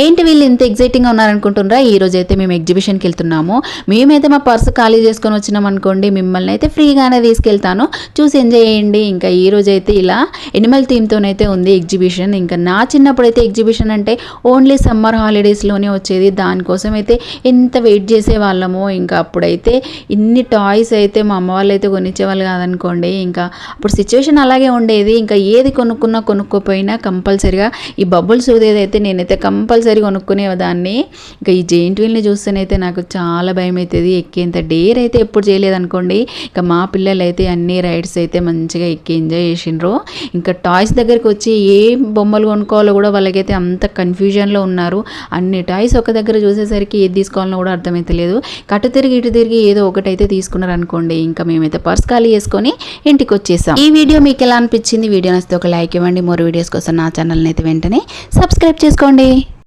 ఏంటి వీళ్ళు ఇంత ఎగ్జైటింగ్గా ఉన్నారనుకుంటున్నారా? ఈ రోజు అయితే మేము ఎగ్జిబిషన్కి వెళ్తున్నాము. మేమైతే మా పర్సు ఖాళీ చేసుకొని వచ్చినాం అనుకోండి, మిమ్మల్ని అయితే ఫ్రీగానే తీసుకెళ్తాను, చూసి ఎంజాయ్ చేయండి. ఇంకా ఈ రోజు అయితే ఇలా ఎనిమల్ థీమ్తోనైతే ఉంది ఎగ్జిబిషన్. ఇంకా నా చిన్నప్పుడైతే ఎగ్జిబిషన్ అంటే ఓన్లీ సమ్మర్ హాలిడేస్లోనే వచ్చేది. దానికోసం అయితే ఎంత వెయిట్ చేసేవాళ్ళమో. ఇంకా అప్పుడైతే ఇన్ని టాయ్స్ అయితే మా అమ్మ వాళ్ళు అయితే కొనిచ్చేవాళ్ళు కాదనుకోండి. ఇంకా అప్పుడు సిచ్యువేషన్ అలాగే ఉండేది. ఇంకా ఏది కొనుక్కున్నా కొనుక్కోపోయినా కంపల్సరిగా ఈ బబుల్స్ ఊదేదైతే నేనైతే కంపల్సరీ కొనుక్కునేదాన్ని. ఇంకా ఈ జెయింట్ వీల్ని చూస్తేనైతే నాకు చాలా భయం అవుతుంది. ఎక్కేంత డేర్ అయితే ఎప్పుడు చేయలేదనుకోండి. ఇంకా మా పిల్లలు అయితే అన్ని రైడ్స్ అయితే మంచిగా ఎక్కి ఎంజాయ్ చేసిండ్రు. ఇంకా టాయ్స్ దగ్గరికి వచ్చి ఏ బొమ్మలు కొనుక్కోవాలో కూడా వాళ్ళకైతే అంత కన్ఫ్యూజన్లో ఉన్నారు. అన్ని టాయ్స్ ఒక దగ్గర చూసేసరికి ఏది తీసుకోవాలో కూడా అర్థమవుతలేదు. కటు తిరిగి ఇటు తిరిగి ఏదో ఒకటైతే తీసుకున్నారు అనుకోండి. ఇంకా మేమైతే పర్స్ ఖాళీ చేసుకొని ఇంటికి వచ్చేసాం. ఈ వీడియో మీకు ఎలా అనిపించింది? వీడియో నచ్చితే ఒక లైక్ ఇవ్వండి. మోర్ వీడియోస్ కోసం నా ఛానల్ని అయితే వెంటనే సబ్స్క్రైబ్ చేసుకోండి.